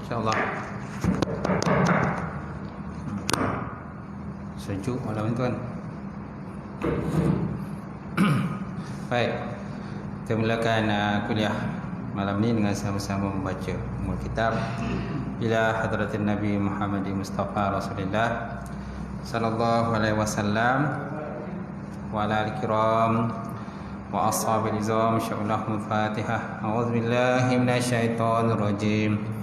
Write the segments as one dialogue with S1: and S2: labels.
S1: InsyaAllah. Sejuk malam ni tuan. Baik, kita mulakan kuliah malam ni dengan sama-sama membaca Ummul Kitab ila hadratin Nabi Muhammad Mustafa Rasulullah sallallahu alaihi wasallam wa ala al-kiram wa ashabil izam. Insyaallah Al-Fatihah. A'udzubillahi minasyaitonir rajim.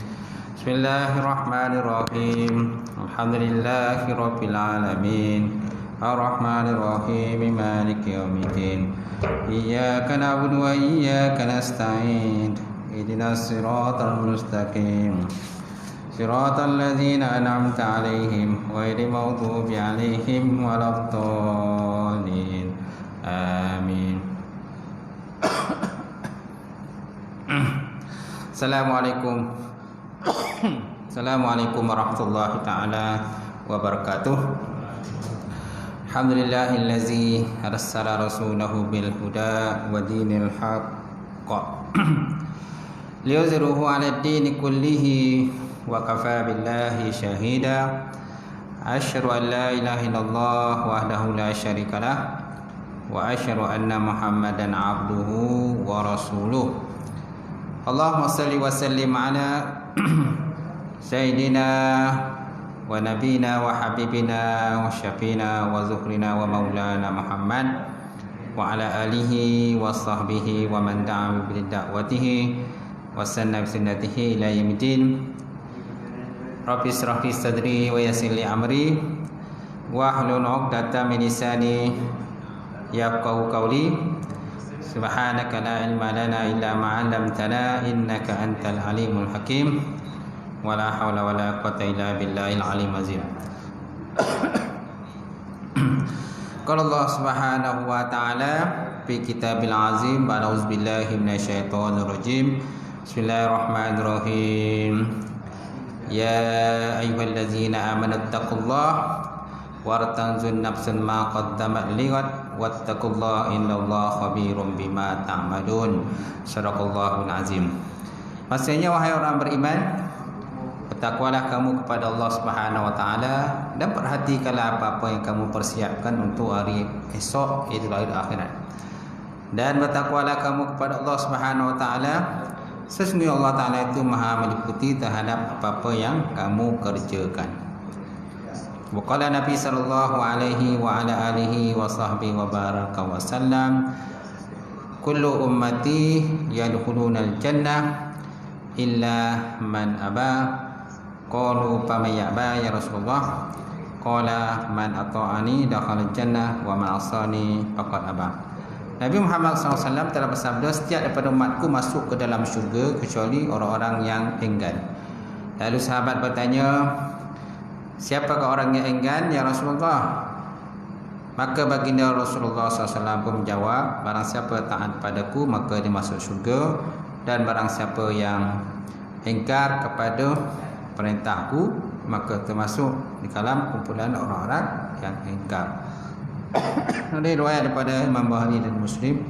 S1: Bismillahirrahmanirrahim. Alhamdulillahi rabbil alamin. Ar-Rahmanir Rahim. Maliki yaumiddin. Iyyaka na'budu wa iyyaka nasta'in. Ihdinas siratal mustaqim. Siratal ladzina an'amta 'alaihim ghairil maghdubi 'alaihim waladdallin. Amin. Assalamualaikum. Assalamualaikum warahmatullahi taala wabarakatuh. Alhamdulillahillazi arsala rasulahu bil huda wa dinil haqq liyuzhiruhu 'ala ad-din kullihi wa kafa billahi shahida. Asyhadu an la ilaha illallah wahdahu la syarikalah wa asyhadu anna Muhammadan 'abduhu wa rasuluh. Allahumma salli wa sallim ala sayyidina wa nabina wa habibina wa syafina wa zuhrina wa maulana Muhammad wa ala alihi wa sahbihi wa man da'a bi da'watihi wa sanna bi sunnatihi ila yaumiddin. Rabbi ishrah li sadri wa yassir li amri wa hlul 'uqdatam min lisani yafqahu qawli. Subhanaka la ilma lana illa ma 'allamtana innaka antal alimul hakim. Wala haula wala quwwata illa billahil alim azim. Qala Allah Subhanahu wa ta'ala fi kitabil azim, a'udzu billahi minasyaitonir rajim. Bismillahirrahmanirrahim. Ya ayyuhallazina amanu taqullaha wartanzur nafsun ma qaddamat lighad wattaqullaha innallaha khabirum bima ta'malun. Shadaqallahul azim. Maksudnya, wahai orang beriman, bertakwalah kamu kepada Allah Subhanahu wa taala dan perhatikanlah apa-apa yang kamu persiapkan untuk hari esok, iaitu hari akhirat. Dan bertakwalah kamu kepada Allah Subhanahu wa taala, sesungguhnya Allah taala itu Maha meliputi terhadap apa-apa yang kamu kerjakan. Waqala Nabi sallallahu alaihi wa ala alihi wa sahbihi wa baraka wa sallam, kullu ummati yadkhulunal jannah illa man aba. Qalu faman ya'ba ya Rasulullah? Qala man ata'ani dakhala jannah wa man asani faqad aba. Nabi Muhammad SAW telah bersabda, setiap daripada umatku masuk ke dalam syurga kecuali orang-orang yang enggan. Lalu sahabat bertanya, siapakah orang yang enggan ya Rasulullah? Maka baginda Rasulullah SAW pun menjawab, barang siapa taat padaku maka dia masuk syurga, dan barang siapa yang ingkar kepada perintahku maka termasuk di dalam kumpulan orang-orang yang ingkar. Ada riwayat daripada Imam Bukhari dan Muslim.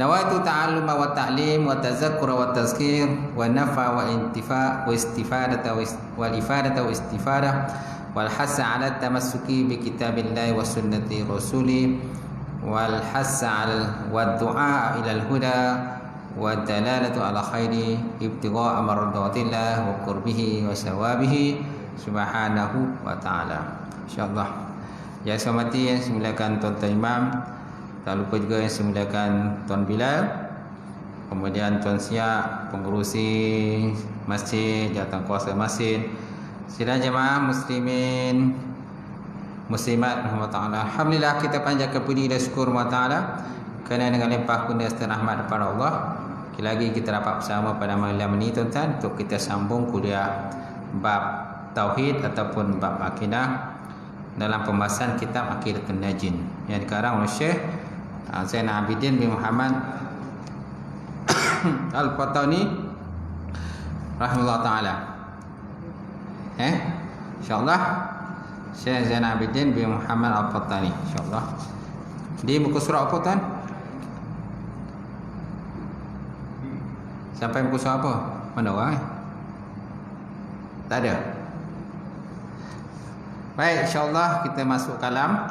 S1: Nawaitu ta'alluma wa ta'lim wa tazakkura wa tazkir wa nafa wa intifa wa istifadata wal ifadata wa istifada wal hasa 'ala tamassuki bi kitabillahi wa sunnati rasuli wal hasa 'ala wa du'a ila al-huda wa dalalatu ala khairi ibtigha'a mardatillah wa qurbihi wa sawabihi subhanahu wa ta'ala. InsyaAllah. Yang saya hormati, yang saya muliakan Tuan-Tuan Imam, tak lupa juga yang saya muliakan Tuan Bilal, kemudian Tuan Siak, pengurusi masjid, jawatankuasa masjid, sidang jemaah muslimin muslimat rahmat ta'ala. Alhamdulillah, kita panjatkan puji dan syukur rahmat ta'ala kerana dengan limpah kurnia dan rahmat daripada Allah, lagi kita dapat bersama pada malam ini tuan-tuan untuk kita sambung kuliah bab tauhid ataupun bab akidah dalam pembahasan kitab Aqidatun Najin yang dikarang oleh Syekh Zainal Abidin bin Muhammad Al-Qahtani rahimahullah taala. InsyaAllah Syekh Zainal Abidin bin Muhammad Al-Qahtani, insyaAllah. Di muka surah apa tuan? Sampai muka surah apa? Mana orang Tak ada. Baik, insya-Allah kita masuk kalam.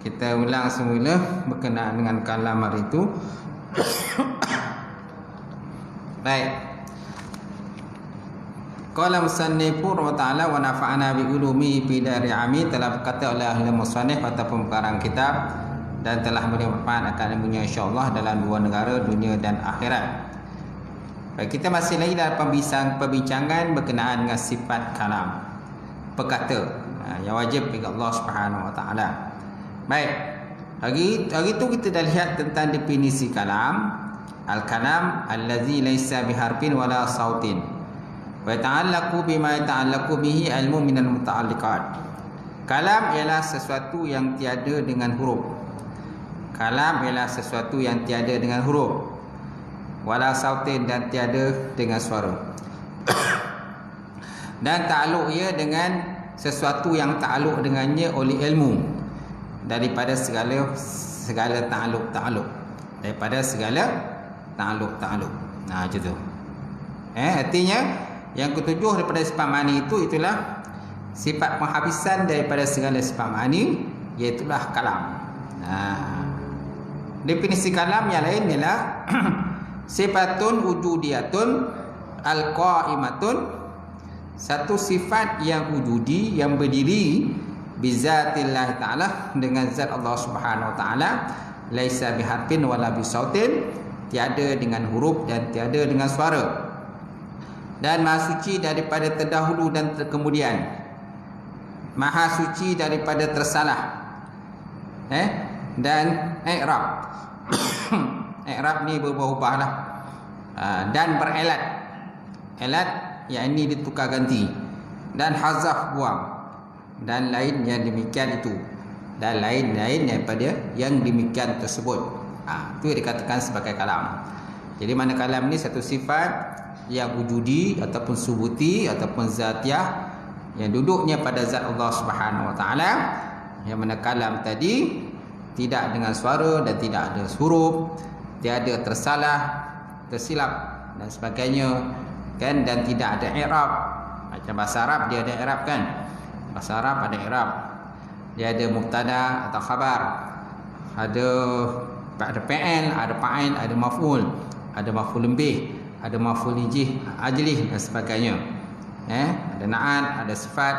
S1: Kita ulang semula berkenaan dengan kalam hari itu. Baik. Qala musannifu ta'ala wa nafa'ana bi ulumi fi dari ami, telah berkata oleh ahli musannif ataupun pengarang kitab, dan telah memberi manfaat akan ilmunya insya-Allah dalam dua negara, dunia dan akhirat. Baik, kita masih lagi dalam perbincangan berkenaan dengan sifat kalam, perkata yang wajib bagi Allah Subhanahu wa taala. Baik, hari itu kita dah lihat tentang definisi kalam. Al-kalam allazi laisa biharfin wala sautin wa ta'allaqu bima ta'allaqu bihi ilmu minal muta'alliqat. Kalam ialah sesuatu yang tiada dengan huruf. Kalam ialah sesuatu yang tiada dengan huruf, wala sautin, dan tiada dengan suara. Dan ta'alluq ia dengan sesuatu yang ta'alluq dengannya oleh ilmu, daripada segala ta'alluq. Daripada segala ta'alluq. Nah, macam tu. Artinya yang ketujuh daripada sifat ma'ani itulah sifat penghabisan daripada segala sifat ma'ani, iaitulah kalam. Definisi kalam yang lain ialah sifatun wujudiyatun al-qa'imatun, satu sifat yang wujudi, yang berdiri bizatillah ta'ala, dengan zat Allah Subhanahu wa taala, laisa biharfin wala bisautin, tiada dengan huruf dan tiada dengan suara, dan maha suci daripada terdahulu dan terkemudian, maha suci daripada tersalah, dan i'rab. I'rab ni berubah-ubahlah, dan berelat, yakni ditukar ganti, dan hazaf buang, dan lain yang demikian itu, dan lain-lain daripada yang demikian tersebut. Itu dikatakan sebagai kalam. Jadi mana kalam ni satu sifat yang wujudi ataupun subuti ataupun zatiah, yang duduknya pada zat Allah Subhanahu wa taala, yang mana kalam tadi tidak dengan suara dan tidak ada huruf, tiada tersalah, tersilap dan sebagainya, kan, dan tidak ada i'rab. Macam bahasa Arab dia ada i'rab, kan? Bahasa Arab ada i'rab. Dia ada mubtada atau khabar, ada fi'il, ada fa'il, ada maf'ul, ada maf'ul bih, ada maf'ul ajlih dan sebagainya. Ada na'at, ada sifat.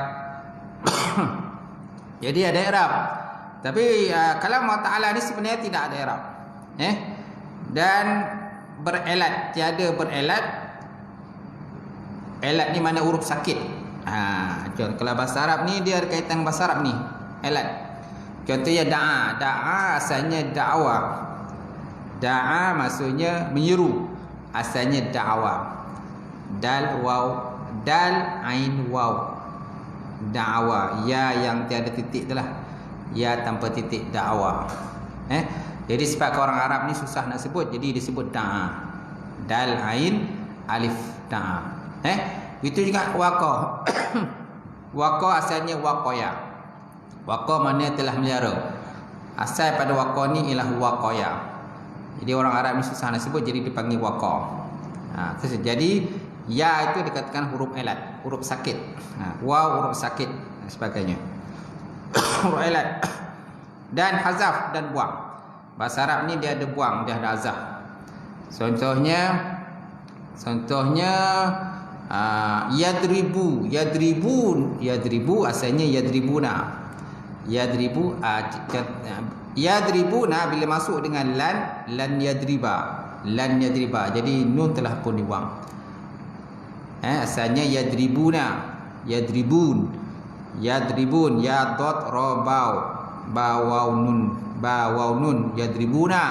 S1: Jadi ada i'rab. Tapi kalam Allah Ta'ala ni sebenarnya tidak ada i'rab. Dan berelat, tiada berelat. Elat ni mana huruf sakit. Kalau bahasa Arab ni dia ada kaitan bahasa Arab ni, elat. Contohnya da'a asalnya da'wa. Da'a maksudnya menyeru, asalnya da'wa. Dal waw, dal ain waw, da'wa. Ya yang tiada titik itulah, ya tanpa titik, da'wa. Jadi sebab orang Arab ni susah nak sebut, jadi disebut da'a. Dal ain alif da'a. Itu juga waqa. Waqa asalnya waqaya. Waqa maknanya telah melihara. Asal pada waqa ni ialah waqaya. Jadi orang Arab ni susah nak sebut, jadi dipanggil waqa. Jadi ya itu dikatakan huruf elat, huruf sakit. Waw huruf sakit dan sebagainya. Huruf elat. Dan hazaf dan buang. Bahasa Arab ni dia ada buang, dia ada hazaf. Contohnya yadribu asalnya yadribuna. Yadribuna bila masuk dengan lan yadriba, jadi nun telah pun dibuang. Asalnya yadribun, ya dot robau, bawau nun yadribuna,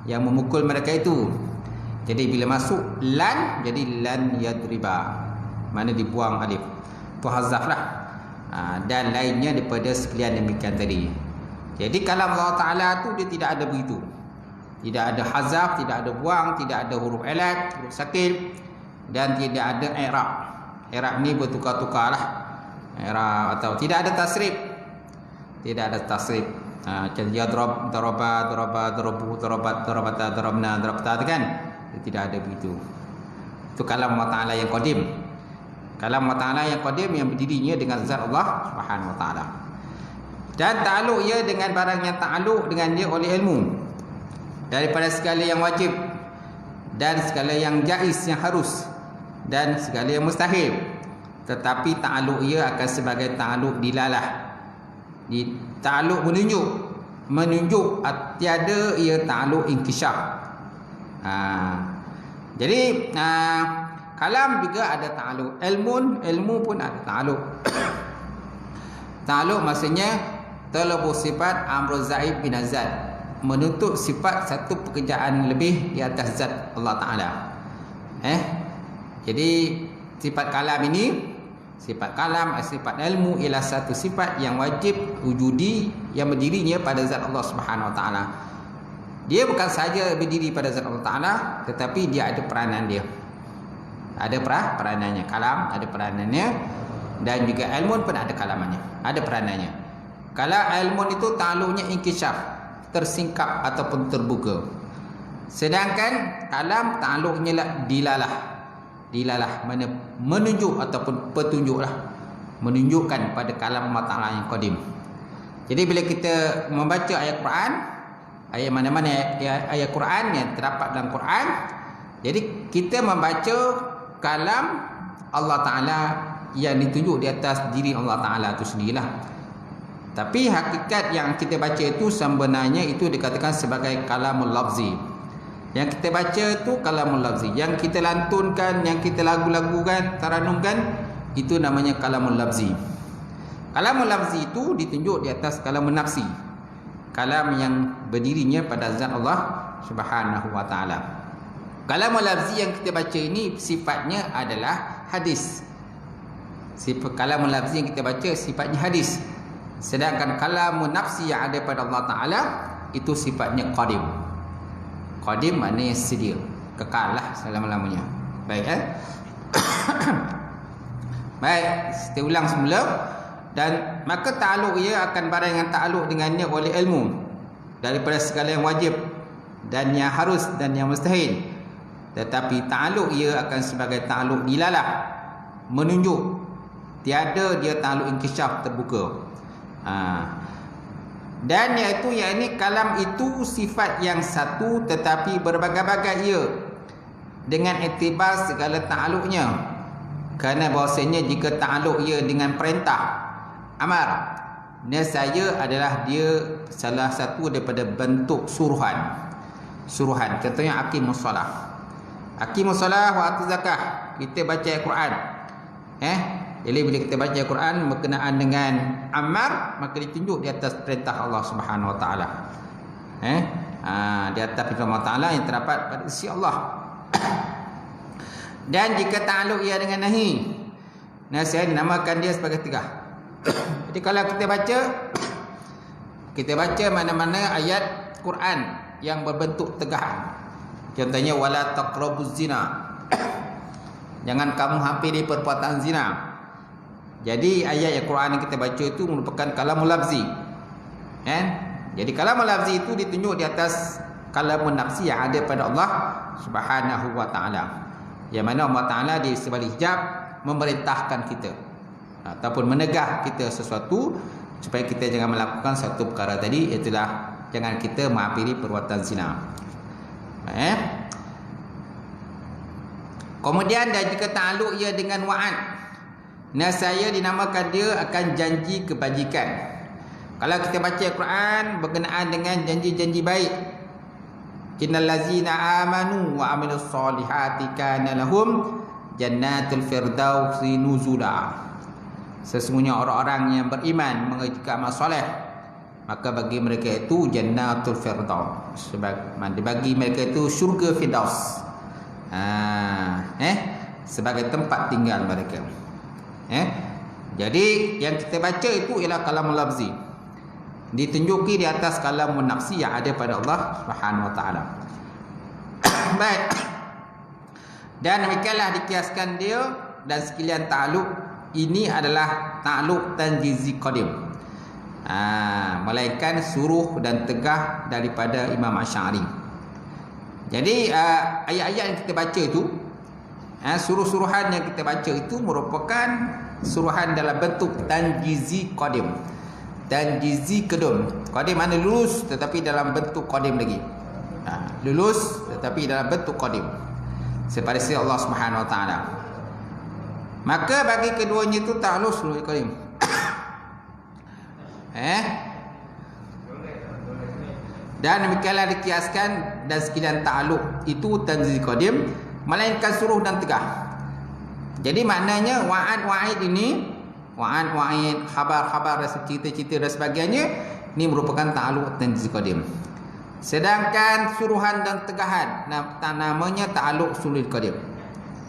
S1: yang memukul mereka itu. Jadi bila masuk lan, jadi lan yadriba, mana dibuang alif, tu hazaf lah. Dan lainnya daripada sekalian demikian tadi. Jadi kalam Allah Ta'ala tu dia tidak ada begitu, tidak ada hazaf, tidak ada buang, tidak ada huruf elat, huruf sakit, dan tidak ada i'rab. I'rab ni bertukar-tukar lah, i'rab, atau tidak ada tasrif. Tidak ada tasrif. Macam yadrib, daraba, darabu, darabata, darabna, darabta, kan? Tidak ada begitu. Itu kalam Allah Ta'ala yang qadim. Kalam Allah Ta'ala yang qadim yang berdirinya dengan zat Allah Subhanahu Wa Ta'ala. Dan ta'aluk ia dengan barang yang ta'aluk dengan dia oleh ilmu, daripada segala yang wajib dan segala yang jaiz, yang harus, dan segala yang mustahil. Tetapi ta'aluk ia akan sebagai ta'aluk dilalah. Ta'aluk menunjuk tiada ia ta'aluk inkishaf. Jadi kalam juga ada ta'aluk. Ilmu pun ada ta'aluk. Ta'aluk maksudnya talabu sifat amru zaib bin azad, menuntut sifat satu pekerjaan lebih di atas zat Allah Ta'ala. Jadi sifat kalam ini, sifat kalam, sifat ilmu ialah satu sifat yang wajib wujudi yang berdirinya pada zat Allah Subhanahu Wa Ta'ala. Dia bukan saja berdiri pada zat Allah Ta'ala, tetapi dia ada peranan dia. Ada peranannya. Kalam ada peranannya, dan juga ilmu pun ada kalamannya, ada peranannya. Kalau ilmu itu ta'aluknya inkishaf, tersingkap ataupun terbuka. Sedangkan kalam ta'aluknya dilalah, mana menunjuk ataupun petunjuklah, menunjukkan pada kalam Allah Ta'ala yang qadim. Jadi bila kita membaca ayat Quran, ayat mana-mana ayat Quran yang terdapat dalam Quran, jadi kita membaca kalam Allah Ta'ala yang ditunjuk di atas diri Allah Ta'ala itu sendirilah. Tapi hakikat yang kita baca itu sebenarnya itu dikatakan sebagai kalamul lafzi. Yang kita baca itu kalamul lafzi. Yang kita lantunkan, yang kita lagu-lagukan, taranumkan, itu namanya kalamul lafzi. Kalamul lafzi itu ditunjuk di atas kalamul nafsi, kalam yang berdirinya pada zat Allah Subhanahu Wa Ta'ala. Kalamul lafzi yang kita baca ini sifatnya adalah hadis. Sifat kalamul lafzi yang kita baca sifatnya hadis. Sedangkan kalamun nafsi yang ada pada Allah Ta'ala itu sifatnya qadim. Qadim maknanya sedia, kekal lah selama-lamanya. Baik, baik, kita ulang semula. Dan maka ta'aluk ia akan barang yang ta'aluk dengannya oleh ilmu, daripada segala yang wajib dan yang harus dan yang mustahil. Tetapi ta'aluk ia akan sebagai ta'aluk dilalah, menunjuk, tiada dia ta'aluk inkishaf, terbuka. Dan iaitu yakni kalam itu sifat yang satu tetapi berbagai-bagai ia dengan iktibar segala ta'aluknya. Kerana bahasanya jika ta'aluk ia dengan perintah amar, nescaya adalah dia salah satu daripada bentuk suruhan. Contohnya aqimus solah. Aqimus solah wa atuz zakah. Kita baca Al-Quran. Jadi bila kita baca Al-Quran berkenaan dengan amar, maka ditunjuk di atas perintah Allah Subhanahu Wa Ta'ala. Di atas perintah Allah Ta'ala yang terdapat pada sisi Allah. Dan jika ta'aluk ia dengan nahi, saya dinamakan dia sebagai tegah. Jadi kalau kita baca mana-mana ayat Quran yang berbentuk tegahan. Contohnya wala taqrabuz zina. Jangan kamu hampiri perbuatan zina. Jadi ayat Al-Quran yang kita baca itu merupakan kalamul lafzi. Jadi kalamul lafzi itu ditunjuk di atas kalamun nafsi yang ada pada Allah Subhanahu Wa Ta'ala. Yang mana Allah Ta'ala di sebalik hijab memerintahkan kita ataupun menegah kita sesuatu supaya kita jangan melakukan satu perkara tadi, itulah jangan kita menghampiri perbuatan zina. Kemudian dan jika ta'aluk ia dengan wa'ad, nescaya dinamakan dia akan janji kebajikan. Kalau kita baca Al-Quran berkenaan dengan janji-janji baik, innal ladzina amanu wa amilus solihati kana lahum jannatul firdausi nuzula. Sesungguhnya orang-orang yang beriman mengerjakan amal soleh, maka bagi mereka itu jannatul firdaus, bagi mereka itu syurga firdaus, sebagai tempat tinggal mereka. Jadi yang kita baca itu ialah kalamul lafzi, ditunjuki di atas kalamun nafsi yang ada pada Allah Subhanahu Wa Ta'ala. Baik. Dan demikianlah dikiaskan dia dan sekalian ta'aluk ini adalah ta'aluk tanjizi qadim. Melainkan suruh dan tegah daripada Imam Asy'ari. Jadi ayat-ayat yang kita baca itu Suruh-suruhan yang kita baca itu merupakan suruhan dalam bentuk tanjizi qadim. Tanjizi qadim. Qadim mana lulus tetapi dalam bentuk qadim lagi. Lulus tetapi dalam bentuk qadim. Seperti sisi Allah Subhanahu wa taala. Maka bagi keduanya itu ta'alus sulul qadim. Dan demikianlah dikiaskan dan sekalian ta'aluk itu tanjizi qadim, melainkan suruh dan tegah. Jadi maknanya wa'ad ini, wa'id, khabar-khabar dan cerita-cerita dan sebagainya, ini merupakan ta'aluk tanjizi qadim. Sedangkan suruhan dan tegahan namanya ta'aluk sulul qadim.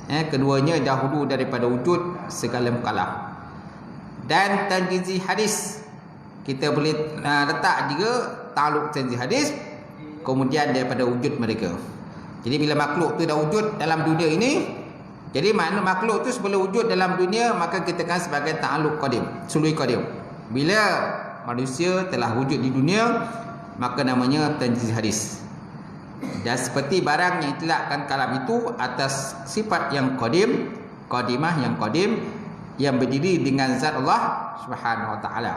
S1: Keduanya dahulu daripada wujud segala mukallaf. Dan tanjizi hadis kita boleh letak juga ta'aluk tanjizi hadis kemudian daripada wujud mereka. Jadi bila makhluk tu dah wujud dalam dunia ini, jadi makhluk tu sebelum wujud dalam dunia, maka kita kan sebagai ta'aluk qadim, sulul qadim. Bila manusia telah wujud di dunia, maka namanya tanjizi hadis. Dan seperti barang yang itlaqkan kalam itu atas sifat yang qadim, qadimah yang qadim, yang berdiri dengan zat Allah Subhanahu wa taala.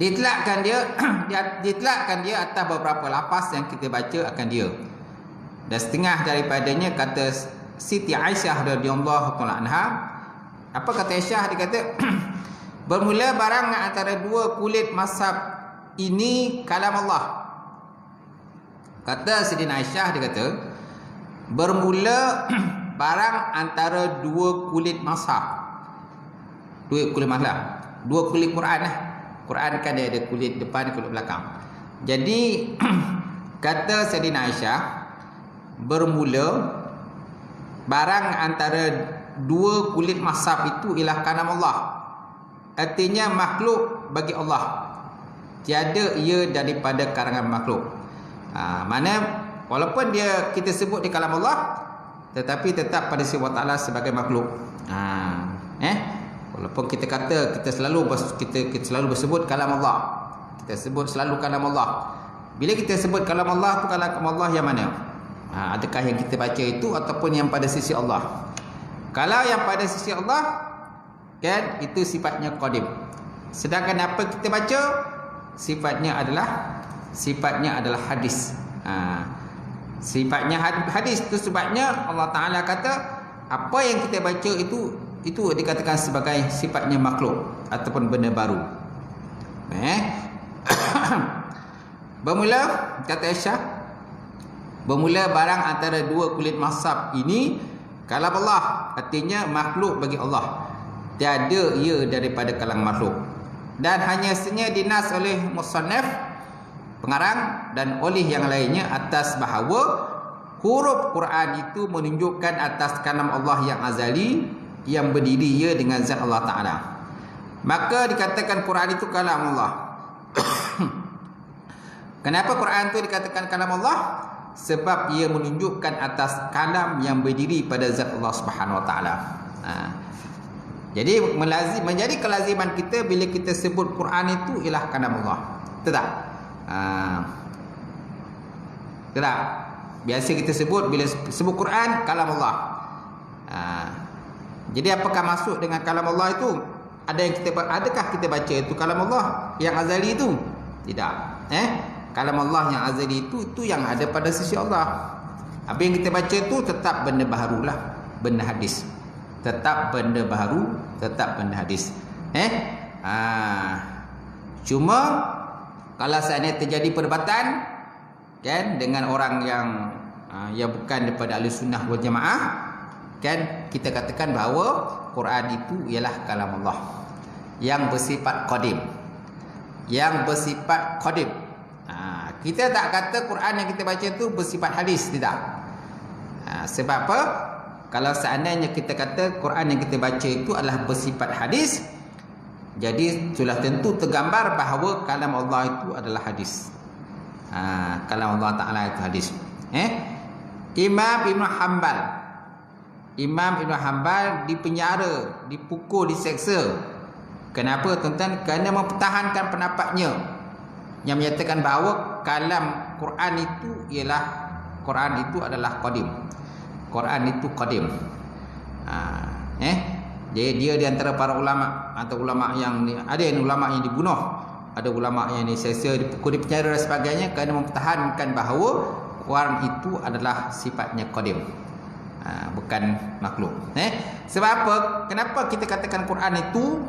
S1: Ditlakkan dia atas beberapa lafaz yang kita baca akan dia. Dan setengah daripadanya kata Siti Aisyah radhiyallahu taala anha. Apa kata Aisyah? Dia kata bermula barang antara dua kulit mazhab ini kalam Allah. Kata Sayyidina Aisyah, dia kata bermula barang antara dua kulit mazhab. Dua kulit Quran lah. Quran kan dia ada kulit depan, kulit belakang. Jadi kata Sayyidina Aisyah, bermula barang antara dua kulit mazhab itu ialah kalam Allah. Artinya makhluk bagi Allah. Tiada ia daripada karangan makhluk. Mana walaupun kita sebut di kalam Allah, tetapi tetap pada sifat Allah sebagai makhluk. Walaupun kita kata kita selalu bersebut kalam Allah, kita sebut selalu kalam Allah. Bila kita sebut kalam Allah, tu kalam Allah yang mana? Adakah yang kita baca itu ataupun yang pada sisi Allah? Kalau yang pada sisi Allah, kan itu sifatnya qadim. Sedangkan apa kita baca, sifatnya adalah hadis. Sifatnya hadis itu sebabnya Allah Taala kata apa yang kita baca itu dikatakan sebagai sifatnya makhluk ataupun benda baru. Bermula kata Aisyah, bermula barang antara dua kulit mazhab ini kalam Allah, artinya makhluk bagi Allah. Tiada ia daripada kalangan makhluk. Dan hanya saja dinas oleh musannaf pengarang dan oleh yang lainnya atas bahawa huruf Quran itu menunjukkan atas kalam Allah yang azali, yang berdiri ia dengan zat Allah Ta'ala. Maka dikatakan Quran itu kalam Allah. Kenapa Quran itu dikatakan kalam Allah? Sebab ia menunjukkan atas kalam yang berdiri pada zat Allah Subhanahu Wa Ta'ala. Jadi menjadi kelaziman kita bila kita sebut Quran itu ialah kalam Allah. Tak? Tak? Biasa kita sebut bila sebut Quran kalam Allah. Jadi apakah masuk dengan kalam Allah itu? Adakah kita baca itu kalam Allah yang azali itu? Tidak. Kalam Allah yang azali itu yang ada pada sisi Allah. Apa yang kita baca itu tetap benda baharulah, benda hadis. Tetap benda baharu, tetap benda hadis. Cuma kalau seandainya terjadi perdebatan kan dengan orang yang bukan daripada ahli sunnah wal jamaah, kan kita katakan bahawa Quran itu ialah kalam Allah yang bersifat qadim. Kita tak kata Quran yang kita baca itu bersifat hadis, tidak. Sebab apa? Kalau seandainya kita kata Quran yang kita baca itu adalah bersifat hadis, jadi sudah tentu tergambar bahawa kalam Allah itu adalah hadis. Kalam Allah Ta'ala itu hadis. Imam Ibn Hanbal dipenjara, dipukul, diseksa. Kenapa tuan-tuan? Kerana mempertahankan pendapatnya yang menyatakan bahawa kalam Quran itu ialah Quran itu adalah qadim. Quran itu qadim. Jadi dia di antara para ulama atau ulama yang ada yang ulama yang dibunuh, ada ulama yang disesa, dipukul, dipenjara dan sebagainya kerana mempertahankan bahawa Quran itu adalah sifatnya qadim. Bukan makhluk. Sebab apa? Kenapa kita katakan Quran itu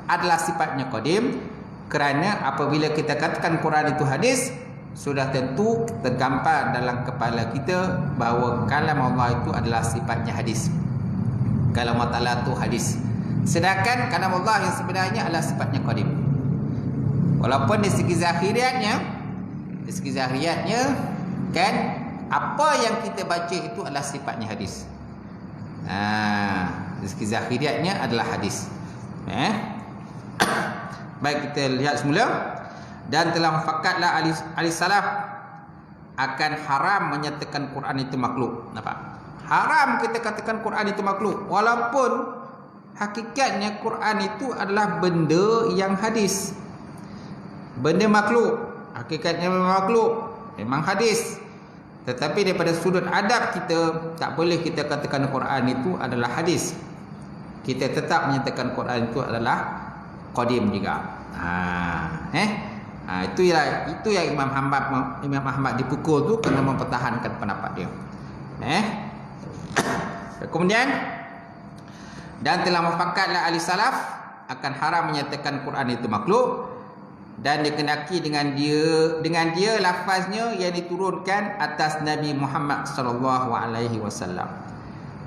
S1: adalah sifatnya qadim? Kerana apabila kita katakan Quran itu hadis, sudah tentu tergambar dalam kepala kita bahawa kalam Allah itu adalah sifatnya hadis. Kalam Allah Ta'ala itu hadis. Sedangkan kalam Allah yang sebenarnya adalah sifatnya qadim. Walaupun dari segi zahiriatnya kan, apa yang kita baca itu adalah sifatnya hadis. Dari segi zahiriatnya adalah hadis. Baik, kita lihat semula. Dan telah mufakatlah ahli salaf akan haram menyatakan Quran itu makhluk. Nampak? Haram kita katakan Quran itu makhluk, walaupun hakikatnya Quran itu adalah benda yang hadis. Benda makhluk, hakikatnya memang makhluk, memang hadis. Tetapi daripada sudut adab kita, tak boleh kita katakan Quran itu adalah hadis. Kita tetap menyatakan Quran itu adalah qadim juga. Itu yang Imam Ahmad dipukul tu kerana mempertahankan pendapat dia. Kemudian, dan telah mufakatlah ahli salaf akan haram menyatakan Quran itu makhluk, dan dikenaki dengan dia lafaznya yang diturunkan atas Nabi Muhammad sallallahu alaihi wasallam,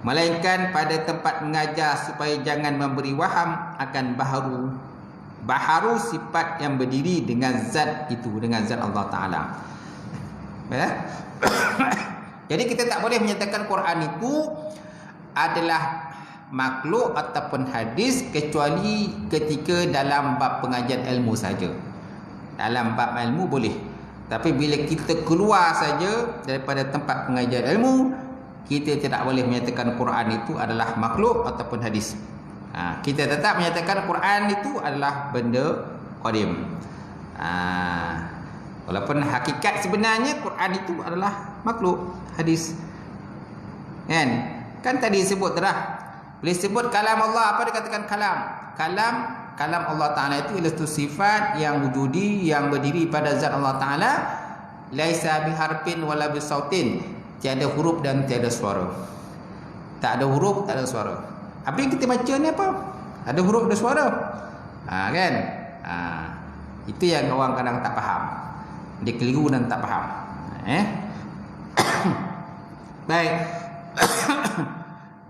S1: melainkan pada tempat mengajar supaya jangan memberi waham akan baharu sifat yang berdiri dengan zat itu, dengan zat Allah Ta'ala. Jadi kita tak boleh menyatakan Quran itu adalah makhluk ataupun hadis kecuali ketika dalam bab pengajian ilmu saja. Dalam bab ilmu boleh, tapi bila kita keluar saja daripada tempat pengajian ilmu, kita tidak boleh menyatakan Quran itu adalah makhluk ataupun hadis. Kita tetap menyatakan Quran itu adalah benda qadim. Walaupun hakikat sebenarnya Quran itu adalah makhluk, hadis. Kan tadi sebut dah. Bila sebut kalam Allah, apa dikatakan kalam? Kalam Allah Ta'ala itu ialah sifat yang wujudi, yang berdiri pada zat Allah Ta'ala. Laisa biharfin wala bisautin. Tiada huruf dan tiada suara. Tak ada huruf, tak ada suara. Apa yang kita baca ni apa? Ada huruf, ada suara. Kan? Itu yang orang kadang tak faham. Dia keliru dan tak faham. Baik.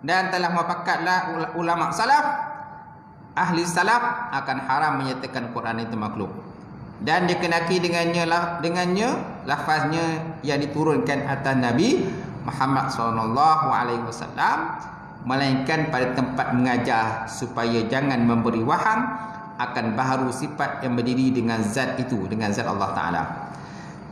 S1: Dan telah mufakatlah ulama salaf, ahli salaf akan haram menyatakan Quran itu makhluk, dan dikenaki dengannya lafaznya yang diturunkan atas Nabi Muhammad SAW, melainkan pada tempat mengajar supaya jangan memberi waham akan baharu sifat yang berdiri dengan zat itu, dengan zat Allah Ta'ala.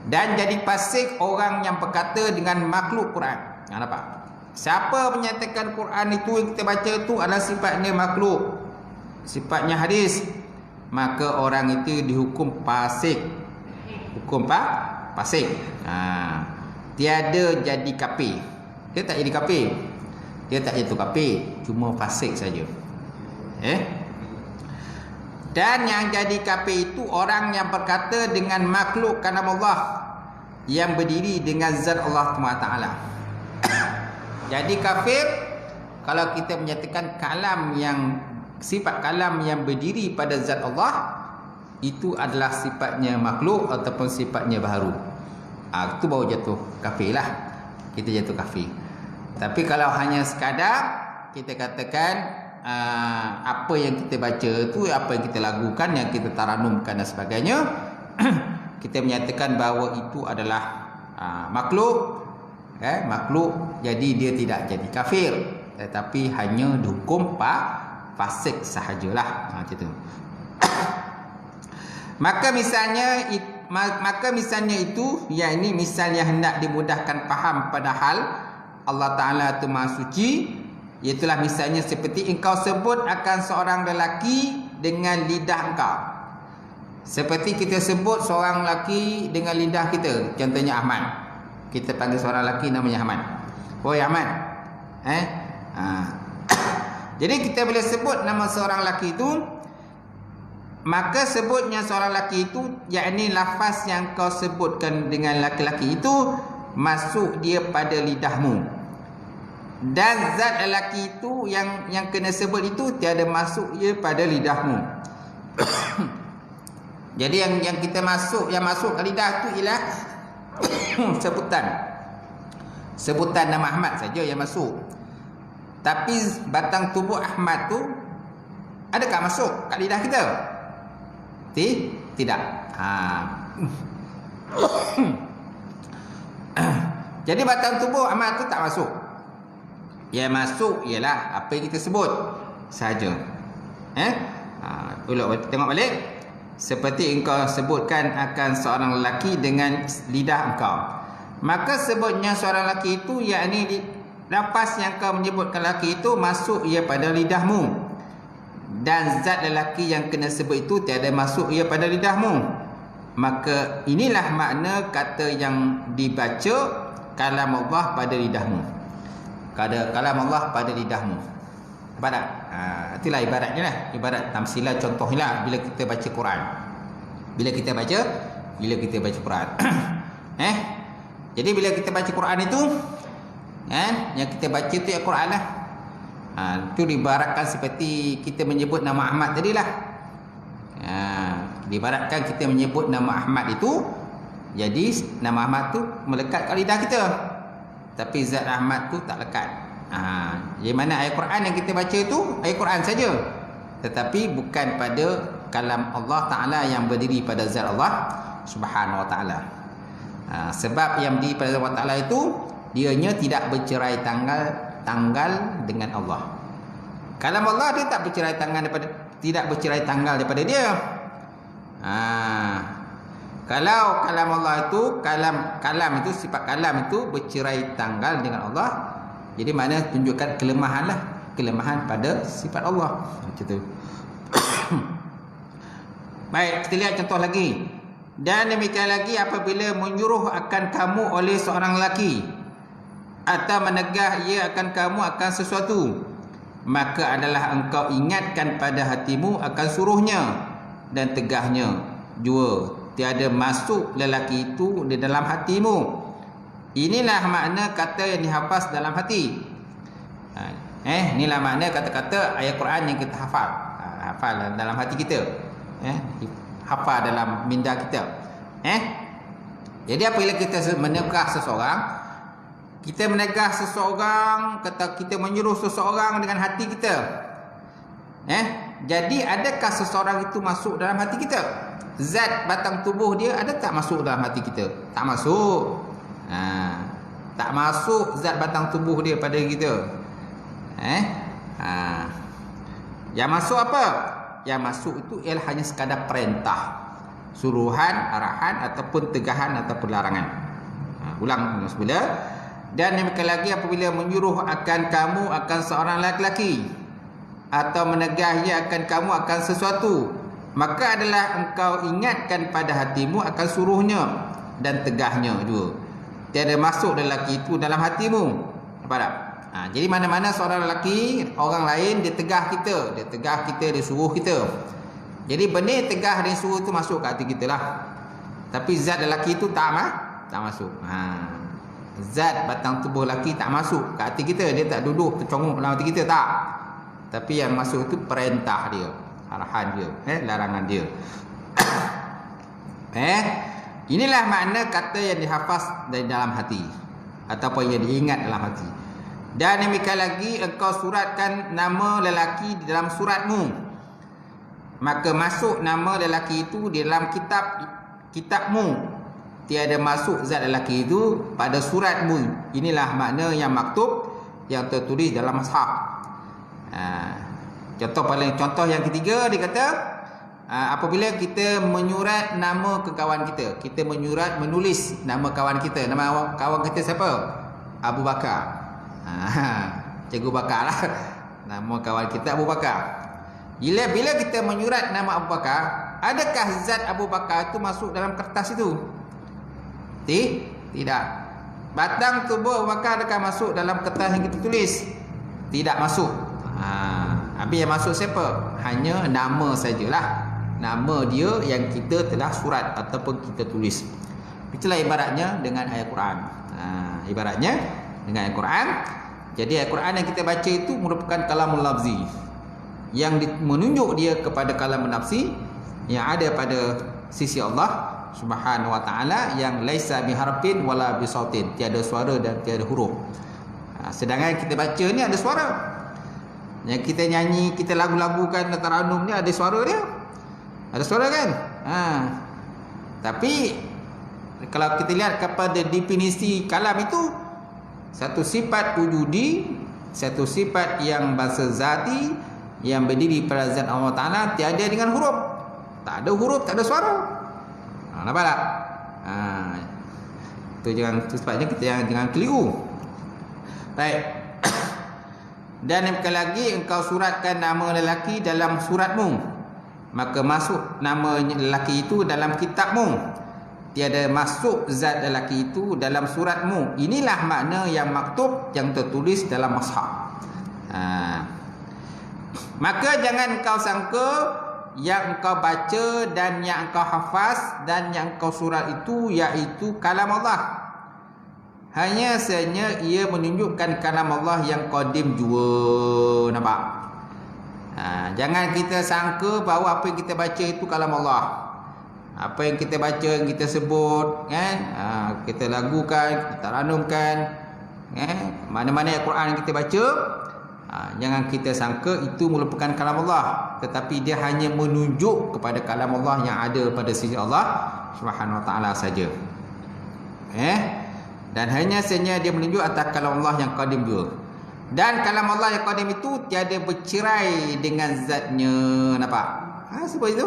S1: Dan jadi fasik orang yang berkata dengan makhluk Quran. Nampak? Siapa menyatakan Quran itu yang kita baca itu adalah sifatnya makhluk, sifatnya hadis, maka orang itu dihukum fasik. Hukum fasik. Tiada jadi kafir. Dia tak jadi kafir. Dia tak jatuh kafir, cuma fasik saja. Dan yang jadi kafir itu orang yang berkata dengan makhluk kalam Allah yang berdiri dengan zat Allah Taala. Jadi kafir kalau kita menyatakan kalam yang sifat kalam yang berdiri pada zat Allah itu adalah sifatnya makhluk ataupun sifatnya baharu. Itu baru jatuh kafir lah. Kita jatuh kafir. Tapi kalau hanya sekadar kita katakan apa yang kita baca tu, apa yang kita lagukan, yang kita taranumkan dan sebagainya, kita menyatakan bahawa itu adalah makhluk, makhluk, jadi dia tidak jadi kafir, tetapi hanya dihukum fasik sahajalah. Macam tu. Maka misalnya itu, yakni misal yang hendak dimudahkan faham padahal Allah Ta'ala itu Maha Suci, iaitulah misalnya seperti engkau sebut akan seorang lelaki dengan lidah engkau. Seperti kita sebut seorang lelaki dengan lidah kita, contohnya Ahmad. Kita panggil seorang lelaki namanya Ahmad. Woi Ahmad. Jadi kita bila sebut nama seorang lelaki itu, maka sebutnya seorang lelaki itu, yakni lafaz yang kau sebutkan dengan laki-laki itu masuk dia pada lidahmu. Dan zat lelaki itu yang kena sebut itu tiada masuk dia pada lidahmu. Jadi yang kita masuk, yang masuk ke lidah tu ialah sebutan nama Ahmad saja yang masuk. Tapi batang tubuh Ahmad tu adakah masuk kat lidah kita? Tidak. Jadi batang tubuh Ahmad tu tak masuk. Yang masuk ialah apa yang kita sebut saja. Tengok balik. Seperti engkau sebutkan akan seorang lelaki dengan lidah engkau, maka sebutnya seorang lelaki itu, yakni lafaz yang kau menyebutkan lelaki itu masuk ia pada lidahmu, dan zat lelaki yang kena sebut itu tiada masuk ia pada lidahmu. Maka inilah makna kata yang dibaca kalam Allah pada lidahmu. Kalam Allah pada lidahmu. Nampak tak? Itulah ibaratnya lah. Ibarat tamsilah, contohnya lah bila kita baca Quran. Bila kita baca Quran. Jadi bila kita baca Quran itu, yang kita baca itu Quran lah. Itu diibaratkan seperti kita menyebut nama Ahmad tadi lah. Diibaratkan kita menyebut nama Ahmad itu, jadi nama Ahmad tu melekat kat lidah kita, tapi zat Ahmad tu tak lekat. Jadi mana ayat Quran yang kita baca itu ayat Quran saja, tetapi bukan pada kalam Allah Ta'ala yang berdiri pada zat Allah Subhanahu Wa Ta'ala. Sebab yang berdiri pada zat Allah Ta'ala itu dianya tidak bercerai tanggal dengan Allah. Kalam Allah dia tak bercerai tanggal daripada dia. Kalau kalam Allah itu, kalam itu, sifat kalam itu bercerai tanggal dengan Allah, jadi mana tunjukkan kelemahan pada sifat Allah. Macam tu. Baik, kita lihat contoh lagi. Dan demikian lagi apabila menyuruh akan kamu oleh seorang lelaki atau menegah ia akan kamu akan sesuatu, maka adalah engkau ingatkan pada hatimu akan suruhnya dan tegahnya jua tiada masuk lelaki itu di dalam hatimu. Inilah makna kata yang dihafaz dalam hati. Inilah makna kata-kata ayat Quran yang kita hafal. Hafal dalam hati kita. Hafal dalam minda kita. Jadi apabila kita menegah seseorang, kata kita menyuruh seseorang dengan hati kita. Jadi adakah seseorang itu masuk dalam hati kita? Zat batang tubuh dia ada tak masuk dalam hati kita? Tak masuk. Tak masuk zat batang tubuh dia pada kita. Yang masuk apa? Yang masuk itu ialah hanya sekadar perintah, suruhan, arahan ataupun tegahan ataupun larangan. Ulang semula. Dan demikian lagi apabila menyuruh akan kamu akan seorang lelaki atau menegah ia akan kamu akan sesuatu, maka adalah engkau ingatkan pada hatimu akan suruhnya dan tegahnya juga. Tiada masuk lelaki itu dalam hatimu. Nampak tak? Jadi mana-mana seorang lelaki, orang lain dia tegah kita, dia suruh kita. Jadi benih tegah dan suruh itu masuk kat hati kita lah. Tapi zat lelaki itu tak masuk. Zat batang tubuh lelaki tak masuk kat hati kita. Dia tak duduk tercongok dalam hati kita, tak. Tapi yang masuk itu perintah dia, arahan dia, larangan dia. Inilah makna kata yang dihafaz dari dalam hati ataupun yang diingat dalam hati. Dan demikian lagi engkau suratkan nama lelaki di dalam suratmu, maka masuk nama lelaki itu di dalam kitabmu. Tiada masuk zat lelaki itu pada suratmu. Inilah makna yang maktub, yang tertulis dalam mushaf. Contoh yang ketiga dia kata, apabila kita menyurat nama ke kawan kita menulis nama kawan kita. Nama kawan kita siapa? Abu Bakar. Cikgu Bakar lah. Nama kawan kita Abu Bakar. Bila kita menyurat nama Abu Bakar, adakah zat Abu Bakar itu masuk dalam kertas itu? Tidak. batang tubuh maka akan masuk dalam kertas yang kita tulis? Tidak masuk. Habis yang masuk siapa? Hanya nama sajalah. Nama dia yang kita telah surat ataupun kita tulis. Itulah ibaratnya dengan ayat Quran. Ibaratnya dengan ayat Quran. Jadi ayat Quran yang kita baca itu merupakan kalamul lafzi, yang menunjuk dia kepada kalamul nafsi yang ada pada sisi Allah Subhanahu wa taala, yang laisa biharfin wala bisautin, tiada suara dan tiada huruf. Sedangkan kita baca ni ada suara. Yang kita nyanyi, kita lagu-lagukan taranum ni ada suara dia. Ada suara kan? Tapi kalau kita lihat kepada definisi kalam itu, satu sifat wujudi, satu sifat yang bahasa zati, yang berdiri pada zat Allah Ta'ala, tiada dengan huruf. Tak ada huruf, tak ada suara. Nampak tak? Itu sebabnya kita jangan keliru. Baik. Dan sekali lagi, engkau suratkan nama lelaki dalam suratmu, maka masuk nama lelaki itu dalam kitabmu. Tiada masuk zat lelaki itu dalam suratmu. Inilah makna yang maktub, yang tertulis dalam mushaf. Maka jangan engkau sangka yang engkau baca dan yang engkau hafaz dan yang engkau surat itu iaitu kalam Allah. Hanya sahaja ia menunjukkan kalam Allah yang qadim jua. Nampak? Jangan kita sangka bahawa apa yang kita baca itu kalam Allah. Apa yang kita baca, yang kita sebut, kan? Kita lagukan, kita ranumkan, mana-mana ayat Quran yang kita baca, jangan kita sangka itu merupakan kalam Allah, tetapi dia hanya menunjuk kepada kalam Allah yang ada pada sisi Allah Subhanahu wa taala saja. Dan hanya sahaja dia menunjuk atas kalam Allah yang qadim juga. Dan kalam Allah yang qadim itu tiada bercerai dengan zatnya. Nampak? Sebab itu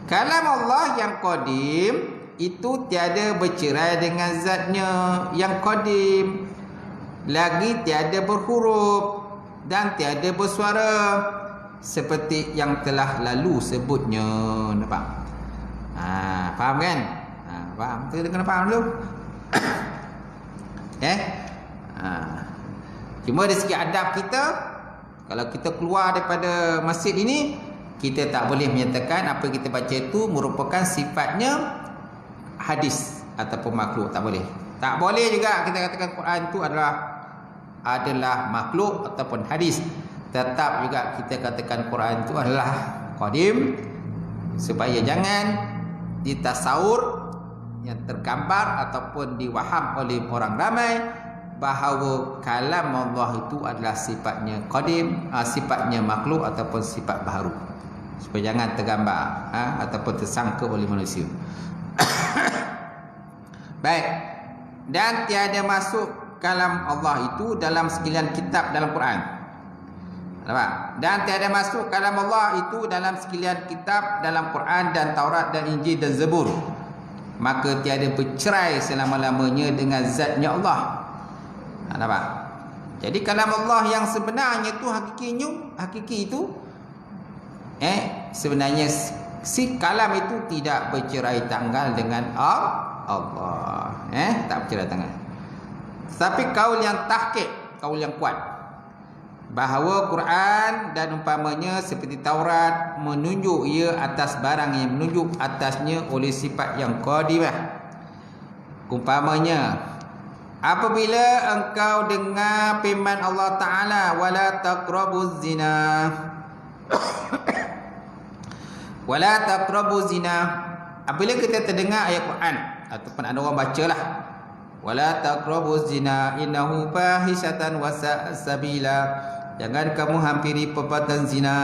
S1: kalam Allah yang qadim itu tiada bercerai dengan zatnya yang qadim, lagi tiada berhuruf dan tiada bersuara seperti yang telah lalu sebutnya. Nampak? Faham kan? Faham? Kita kena faham dulu. Cuma dari segi adab kita, kalau kita keluar daripada masjid ini, kita tak boleh menyatakan apa yang kita baca itu merupakan sifatnya hadis ataupun makhluk. Tak boleh. Tak boleh juga kita katakan Quran itu adalah makhluk ataupun hadis. Tetap juga kita katakan Quran itu adalah qadim, supaya jangan ditasawur, yang tergambar ataupun diwaham oleh orang ramai bahawa kalam Allah itu adalah sifatnya qadim, sifatnya makhluk ataupun sifat baharu. Supaya jangan tergambar ataupun tersangka oleh manusia. Baik. Dan tiada masuk kalam Allah itu dalam sekalian kitab dalam Quran. Nampak? Dan tiada masuk kalam Allah itu dalam sekalian kitab dalam Quran dan Taurat dan Injil dan Zabur. Maka tiada bercerai selama-lamanya dengan zatnya Allah. Nampak? Jadi kalam Allah yang sebenarnya itu hakiki itu sebenarnya si kalam itu tidak bercerai tanggal dengan Allah. Tak bercerai tanggal. Tapi kaul yang tahqiq, kaul yang kuat, bahawa Quran dan umpamanya seperti Taurat menunjuk ia atas barang yang menunjuk atasnya oleh sifat yang qadimah. Umpamanya, apabila engkau dengar firman Allah Ta'ala, wala taqrabuz zina, wala taqrabuz zina. Apabila kita terdengar ayat Quran ataupun ada orang bacalah, wala taqrabuz zina innahu fahisatan wa sabila, jangan kamu hampiri perbuatan zina,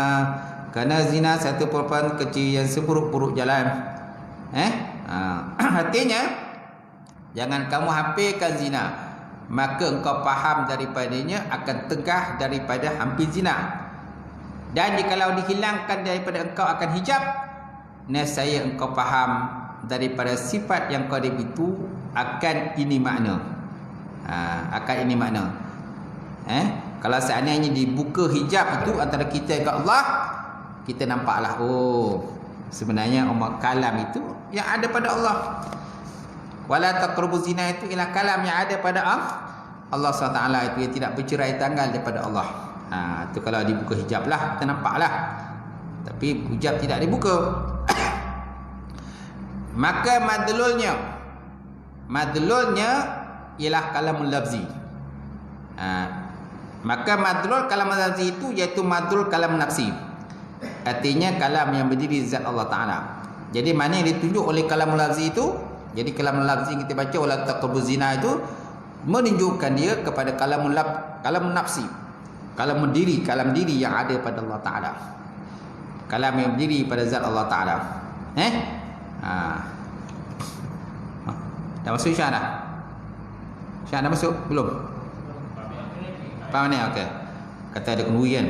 S1: kerana zina satu perbuatan kecil yang seburuk-buruk jalan. Artinya jangan kamu hampirkan zina, maka engkau faham daripadanya akan tegah daripada hampir zina. Dan jikalau dihilangkan daripada engkau akan hijab, nescaya engkau faham daripada sifat yang qadim itu akan ini makna. Akan ini makna. Kalau seandainya dibuka hijab itu antara kita dengan Allah, kita nampaklah, oh, sebenarnya umat kalam itu yang ada pada Allah. Wala taqrabu zina itu ialah kalam yang ada pada Allah SWT itu, yang tidak bercerai tanggal daripada Allah. Itu kalau dibuka hijab lah, kita nampak lah. Tapi hijab tidak dibuka. Maka madlulnya ialah kalamul lafzi. Maka madlul kalam lafzi itu iaitu madlul kalam nafsi. Artinya kalam yang berdiri zat Allah Ta'ala. Jadi mana yang ditunjuk oleh kalam lafzi itu? Jadi kalam lafzi yang kita baca wala taqrabu zina itu menunjukkan dia kepada kalam nafsi. Kalam diri yang ada pada Allah Ta'ala. Kalam yang berdiri pada zat Allah Ta'ala. Dah masuk Syah dah? Syah dah masuk? Belum? Faham ni? Okey. Kata ada kendurian.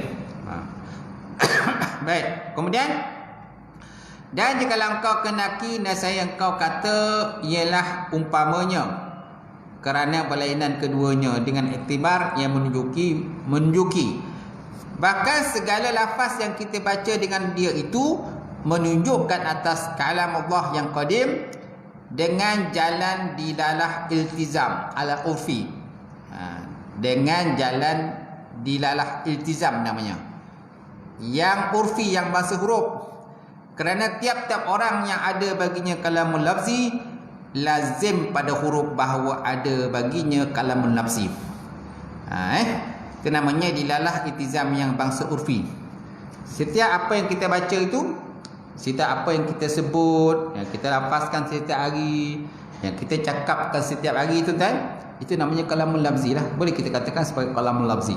S1: Baik. Kemudian, dan jika engkau kenaki nasihat yang kau kata ialah umpamanya, kerana berlainan keduanya dengan iktibar yang menunjuki. Bahkan segala lafaz yang kita baca dengan dia itu menunjukkan atas kalam Allah yang qadim dengan jalan dilalah iltizam ala urfi. Dengan jalan dilalah iltizam namanya. Yang urfi, yang bahasa huruf. Kerana tiap-tiap orang yang ada baginya kalamul lafzi lazim pada huruf bahawa ada baginya kalamul nafsi. Itu namanya dilalah iltizam yang bangsa urfi. Setiap apa yang kita baca itu, setiap apa yang kita sebut, yang kita lafazkan setiap hari, yang kita cakapkan setiap hari itu kan, itu namanya kalamul lafzi lah. Boleh kita katakan sebagai kalamul lafzi.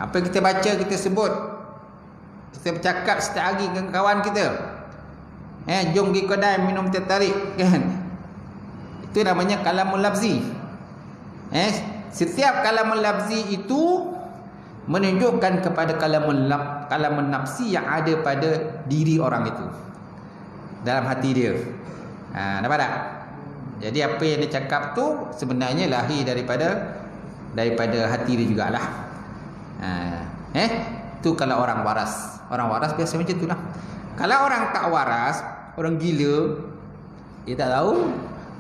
S1: Apa yang kita baca, kita sebut, kita bercakap setiap hari dengan kawan kita, jom pergi kedai minum teh tarik kan, itu namanya kalamul lafzi. Setiap kalamul lafzi itu menunjukkan kepada kalamul nafsi yang ada pada diri orang itu, dalam hati dia. Nampak tak? Jadi apa yang dia cakap tu sebenarnya lahir daripada hati dia jugalah. Tu kalau orang waras. Orang waras biasa macam itulah. Kalau orang tak waras, orang gila, dia tak tahu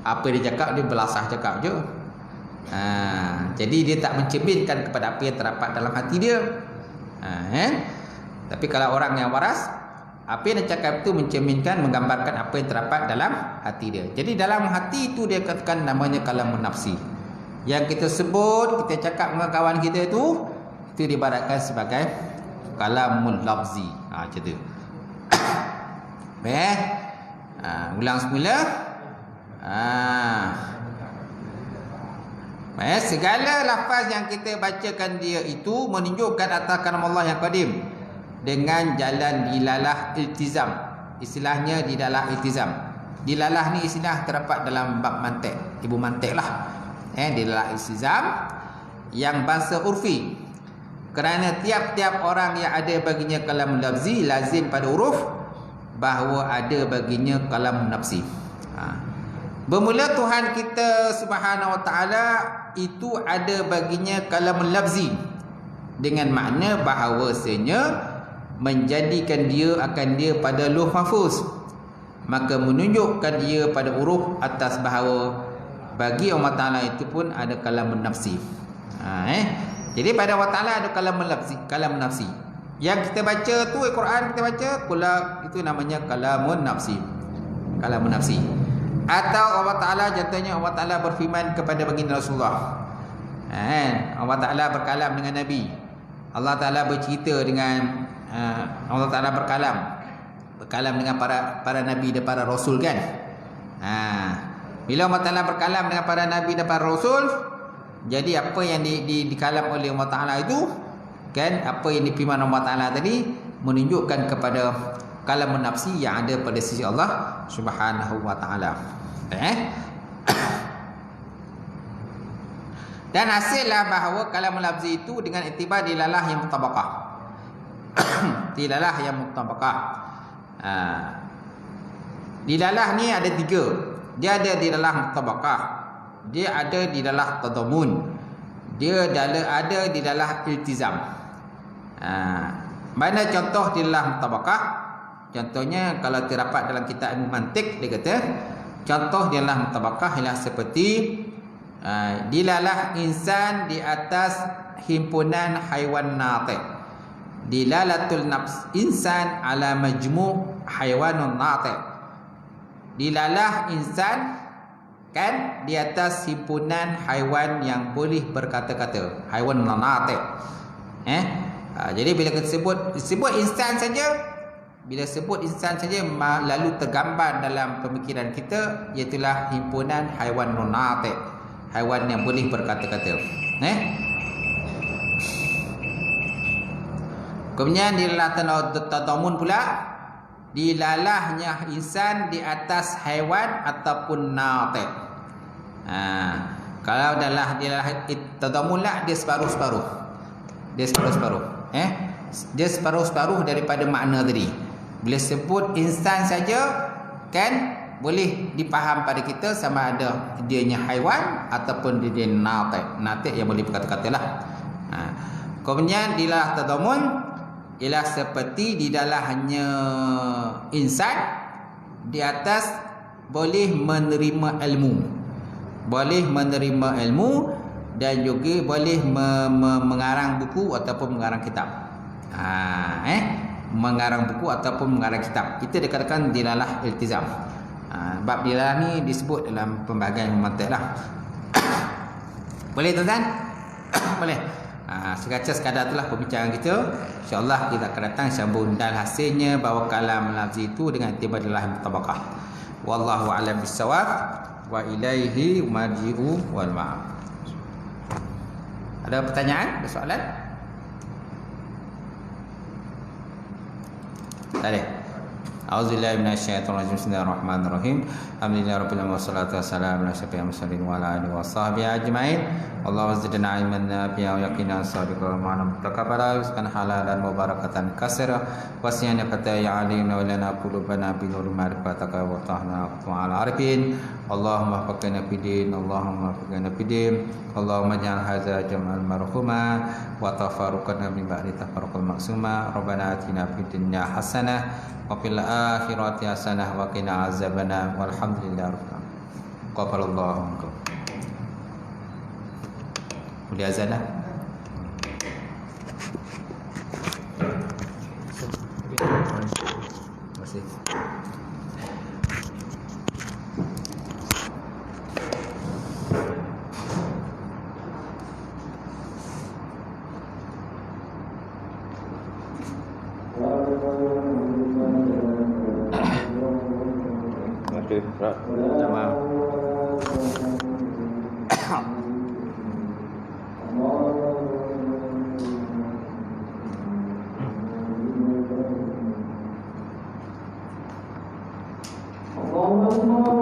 S1: apa dia cakap, dia belasah cakap je. Jadi dia tak mencerminkan kepada apa yang terdapat dalam hati dia. Tapi kalau orang yang waras, apa yang dia cakap itu mencerminkan, menggambarkan apa yang terdapat dalam hati dia. Jadi dalam hati itu dia katakan namanya kalamun nafsi. Yang kita sebut, kita cakap dengan kawan kita itu diibaratkan sebagai kalamul lafzi. Macam tu. Ulang semula. Segala lafaz yang kita bacakan dia itu menunjukkan atas kalam Allah yang qadim dengan jalan dilalah iltizam. Istilahnya dilalah iltizam. Dilalah ni istilah terdapat dalam bab mantik, ibu mantik lah. Dilalah iltizam yang bahasa urfi. Kerana tiap-tiap orang yang ada baginya kalam lafzi lazim pada huruf bahawa ada baginya kalam nafsi. Bermula Tuhan kita Subhanahu Wa Taala itu ada baginya kalam lafzi dengan makna bahawasanya menjadikan dia akan dia pada lauh mahfuz, maka menunjukkan dia pada huruf atas bahawa bagi Allah Taala itu pun ada kalam nafsi. Jadi pada Allah Taala ada kalam nafsi. Yang kita baca tu Al-Quran kita baca pula itu namanya kalamun nafsi. Kalamun nafsi. Atau Allah Taala contohnya Allah Taala berfirman kepada baginda Rasulullah. Allah Taala berkalam dengan Nabi. Allah Taala bercerita dengan Allah Taala berkalam dengan para nabi dan para rasul kan. Bila Allah Taala berkalam dengan para nabi dan para rasul, jadi apa yang dikalam oleh Allah Taala itu kan, apa yang difirman Allah Taala tadi menunjukkan kepada kalamun nafsi yang ada pada sisi Allah Subhanahu Wa Taala. Dan hasillah bahawa kalamul lafzi itu dengan iktibar dilalah yang mutabaqah. Dilalah yang mutabaqah. Dilalah ni ada 3. Dia ada dilalah mutabaqah, dia ada dilalah tadamun, dia ada dilalah iltizam. Mana contoh dilalah mutabaqah? Contohnya kalau terdapat dalam kitab mantik, dia kata Contoh dialah mutabakah ialah seperti dilalah insan di atas himpunan haiwan natiq. Dilalatul nafs insan ala majmu' haiwanun natiq. Dilalah insan kan di atas himpunan haiwan yang boleh berkata-kata, haiwan natiq. Jadi bila kita sebut insan saja, bila sebut insan saja lalu tergambar dalam pemikiran kita, iaitulah himpunan haiwan natiq, haiwan yang boleh berkata-kata. Kemudian dilalah tadamun pula, dilalahnya insan di atas haiwan ataupun natiq. Kalau dilalah tadamun lah, dia separuh-separuh. Dia separuh-separuh daripada makna tadi. Bila sebut insan saja kan boleh dipaham pada kita sama ada dianya haiwan ataupun dia natiq yang boleh berkata-kata lah. Kemudian dilalah tadamun ialah seperti didalahnya insan di atas boleh menerima ilmu. Boleh menerima ilmu dan juga boleh mengarang buku ataupun mengarang kitab. Mengarang buku ataupun mengarang kitab, itu dikatakan dilalah iltizam. Bab dilalah ni disebut dalam pembahagian mantik lah. Boleh tuan-tuan? Boleh. Sekadar itulah pembicaraan kita. InsyaAllah kita akan datang sambung dan hasilnya bahawa kalam lafzi itu dengan tiba dilalah mutabakah. Wallahu a'lam bissawab wa ilaihi marji'u wal ma'ab. Ada pertanyaan? Ada soalan? Tadi. Auzubillahi minasyaitonir rajim. Bismillahirrahmanirrahim. Alhamdulillahirabbil alamin wassalatu wassalamu ala asyrofil mursalin wa ala alihi washabbihi ajmain. Allahumma zidna ilman nafi'an wa qina as-sadiqal ma'lum taqabbala rizqan halalan mubarakatan katsira wasiyana kata ya alim wa lana qulubana bi nuri ma'rifataka wa tahna ala arifin. Allahumma faqina fid Allahumma faqina fid Allahumma ja'al hadza jam'al marhuma wa tafarruqana min ba'di tafarruqal maksuma. Rabbana atina fid dunya hasanah wa fil akhirati hasanah wa qina azabannar. Walhamdulillah rabbil alamin. Qabalallahu minkum. Boleh azan lah. Terima kasih.
S2: Allah